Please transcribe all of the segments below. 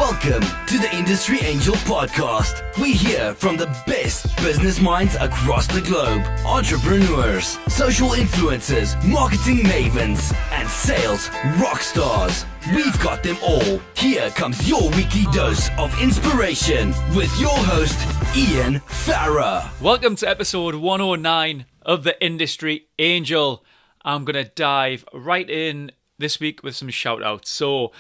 Welcome to the Industry Angel Podcast. We hear from the best business minds across the globe, entrepreneurs, social influencers, marketing mavens, and sales rock stars. We've got them all. Here comes your weekly dose of inspiration with your host, Ian Farah. Welcome to episode 109 of the Industry Angel. I'm going to dive right in this week with some shout outs. So,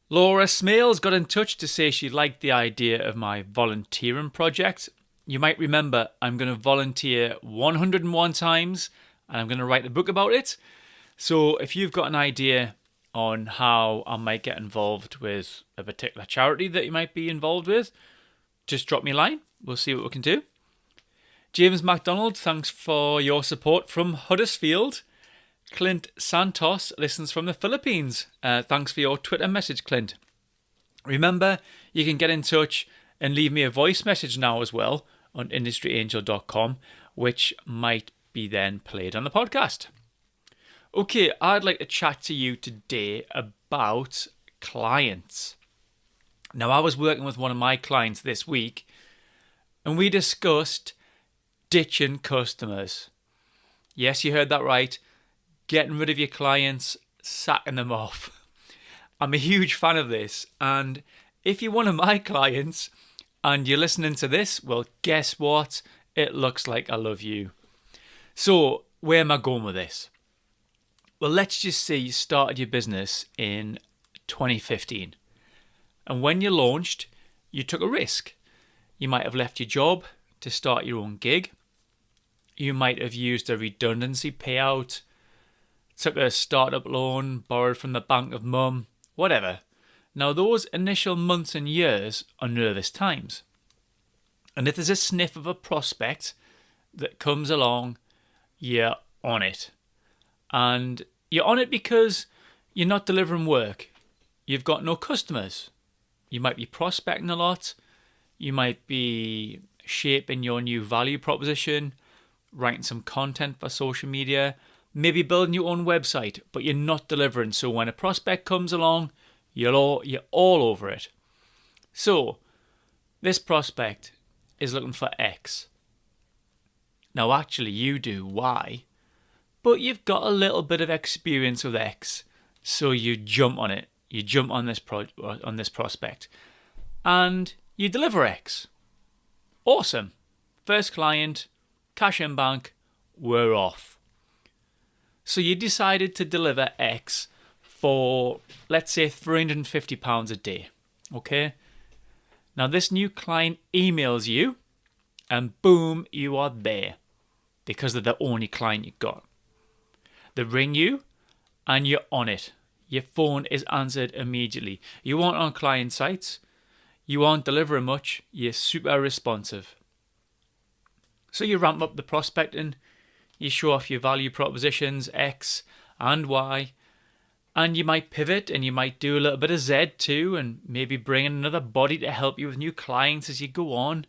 Laura Smales got in touch to say she liked the idea of my volunteering project. You might remember I'm going to volunteer 101 times and I'm going to write a book about it. So if you've got an idea on how I might get involved with a particular charity that you might be involved with, just drop me a line. We'll see what we can do. James MacDonald, thanks for your support from Huddersfield. Clint Santos listens from the Philippines. Thanks for your Twitter message, Clint. Remember, you can get in touch and leave me a voice message now as well on industryangel.com, which might be then played on the podcast. Okay, I'd like to chat to you today about clients. Now, I was working with one of my clients this week, and we discussed ditching customers. Yes, you heard that right. Getting rid of your clients, sacking them off. I'm a huge fan of this, and if you're one of my clients and you're listening to this, well, guess what? It looks like I love you. So, where am I going with this? Well, let's just say you started your business in 2015, and when you launched, you took a risk. You might have left your job to start your own gig. You might have used a redundancy payout, took a startup loan, borrowed from the bank of mum, whatever. Now, those initial months and years are nervous times. And if there's a sniff of a prospect that comes along, you're on it. And you're on it because you're not delivering work. You've got no customers. You might be prospecting a lot. You might be shaping your new value proposition, writing some content for social media, maybe building your own website, but you're not delivering. So when a prospect comes along, you're all over it. So this prospect is looking for X. Now actually you do Y, but you've got a little bit of experience with X, so you jump on it. You jump on this prospect, and you deliver X. Awesome. First client, cash in bank, we're off. So you decided to deliver X for, let's say, £350 a day, okay? Now this new client emails you, and boom, you are there, because they're the only client you got. They ring you, and you're on it. Your phone is answered immediately. You aren't on client sites. You aren't delivering much. You're super responsive. So you ramp up the prospecting. You show off your value propositions, X and Y, and you might pivot and you might do a little bit of Z too, and maybe bring in another body to help you with new clients as you go on.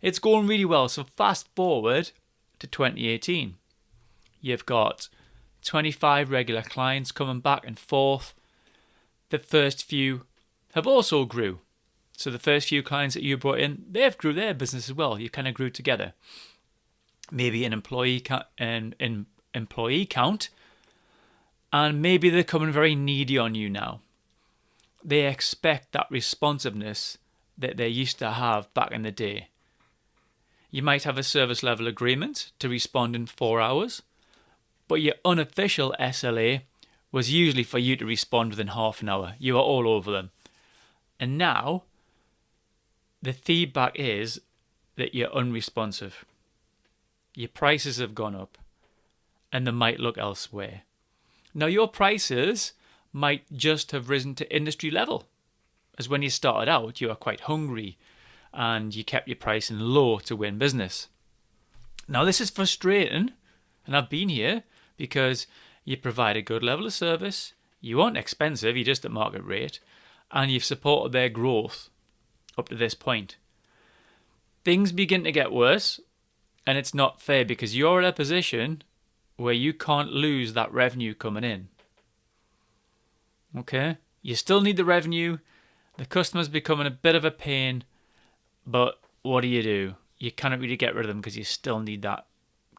It's going really well. So fast forward to 2018. You've got 25 regular clients coming back and forth. The first few have also grew. So the first few clients that you brought in, they've grew their business as well. You kind of grew together. Maybe an employee count, and maybe they're coming very needy on you now. They expect that responsiveness that they used to have back in the day. You might have a service level agreement to respond in 4 hours, but your unofficial SLA was usually for you to respond within half an hour. You are all over them. And now, the feedback is that you're unresponsive. Your prices have gone up, and they might look elsewhere. Now, your prices might just have risen to industry level, as when you started out, you were quite hungry, and you kept your pricing low to win business. Now, this is frustrating, and I've been here, because you provide a good level of service, you aren't expensive, you're just at market rate, and you've supported their growth up to this point. Things begin to get worse, and it's not fair because you're in a position where you can't lose that revenue coming in. Okay? You still need the revenue, The customer's becoming a bit of a pain, but what do? You cannot really get rid of them because you still need that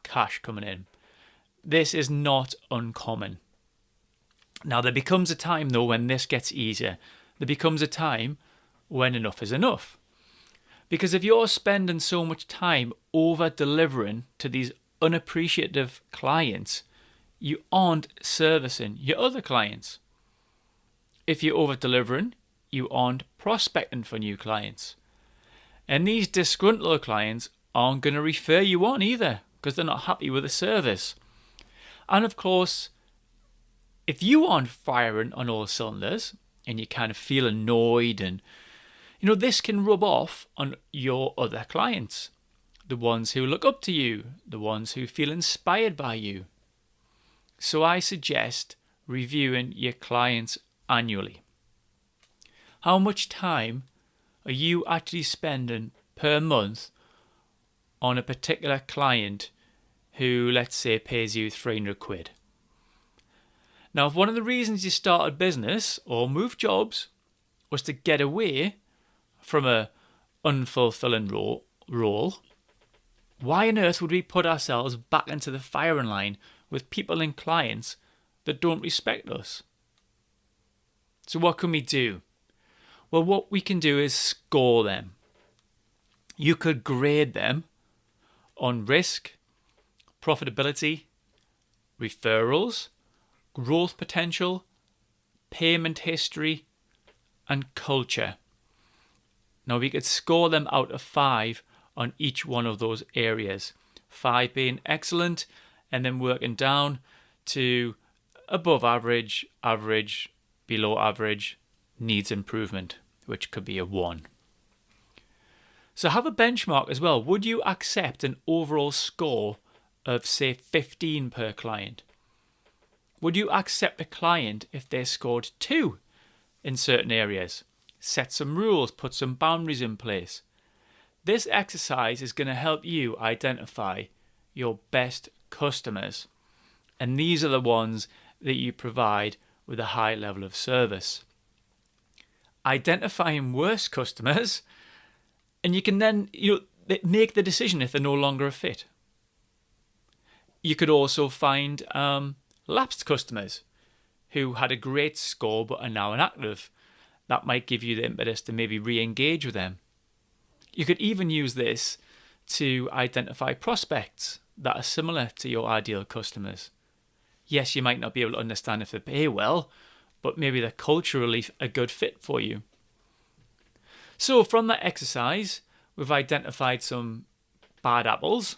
cash coming in. This is not uncommon. Now, there becomes a time, though, when this gets easier. There becomes a time when enough is enough. Because if you're spending so much time over-delivering to these unappreciative clients, you aren't servicing your other clients. If you're over-delivering, you aren't prospecting for new clients. And these disgruntled clients aren't going to refer you on either because they're not happy with the service. And of course, if you aren't firing on all cylinders and you kind of feel annoyed and, this can rub off on your other clients, the ones who look up to you, the ones who feel inspired by you. So I suggest reviewing your clients annually. How much time are you actually spending per month on a particular client who, let's say, pays you 300 quid? Now, if one of the reasons you started business or moved jobs was to get away from a unfulfilling role, why on earth would we put ourselves back into the firing line with people and clients that don't respect us? So what can we do? Well, what we can do is score them. You could grade them on risk, profitability, referrals, growth potential, payment history, and culture. Now, we could score them out of 5 on each one of those areas. 5 being excellent, and then working down to above average, average, below average, needs improvement, which could be a 1. So have a benchmark as well. Would you accept an overall score of, say, 15 per client? Would you accept a client if they scored 2 in certain areas? Set some rules, put some boundaries in place. This exercise is going to help you identify your best customers. And these are the ones that you provide with a high level of service. Identifying worse customers, and you can then make the decision if they're no longer a fit. You could also find lapsed customers who had a great score but are now inactive. That might give you the impetus to maybe re-engage with them. You could even use this to identify prospects that are similar to your ideal customers. Yes, you might not be able to understand if they pay well, but maybe they're culturally a good fit for you. So from that exercise, we've identified some bad apples.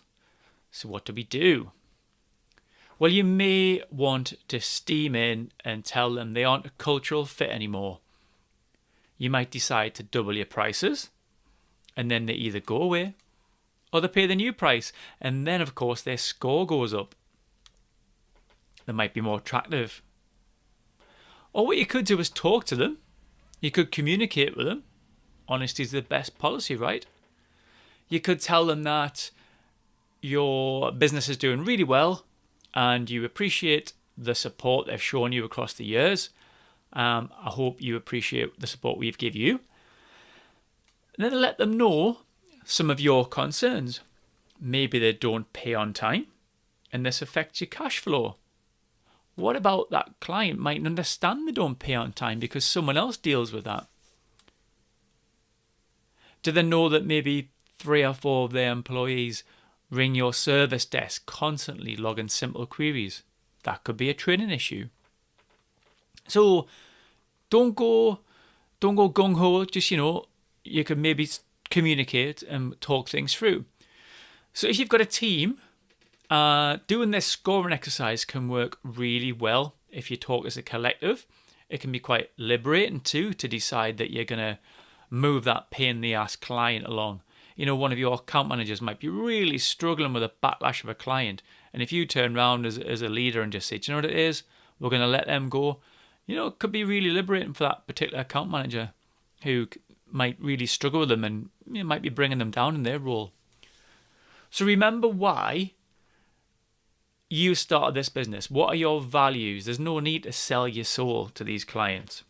So what do we do? Well, you may want to steam in and tell them they aren't a cultural fit anymore. You might decide to double your prices, and then they either go away or they pay the new price, and then of course their score goes up. They might be more attractive. Or what you could do is talk to them. You could communicate with them. Honesty is the best policy, right? You could tell them that your business is doing really well and you appreciate the support they've shown you across the years. I hope you appreciate the support we've given you. And then let them know some of your concerns. Maybe they don't pay on time and this affects your cash flow. What about that client might understand they don't pay on time because someone else deals with that? Do they know that maybe 3 or 4 of their employees ring your service desk constantly logging simple queries? That could be a training issue. So don't go gung-ho, just, you can maybe communicate and talk things through. So if you've got a team, doing this scoring exercise can work really well if you talk as a collective. It can be quite liberating too to decide that you're going to move that pain in the ass client along. One of your account managers might be really struggling with a backlash of a client. And if you turn around as a leader and just say, do you know what it is? We're going to let them go. It could be really liberating for that particular account manager who might really struggle with them and might be bringing them down in their role. So remember why you started this business. What are your values? There's no need to sell your soul to these clients.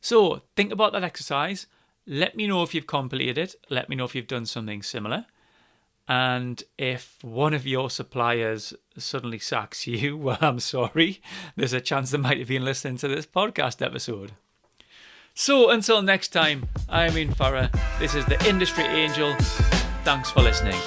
So think about that exercise. Let me know if you've completed it. Let me know if you've done something similar. And if one of your suppliers suddenly sacks you, well, I'm sorry. There's a chance they might have been listening to this podcast episode. So until next time, I'm Ian Farrer. This is the Industry Angel. Thanks for listening.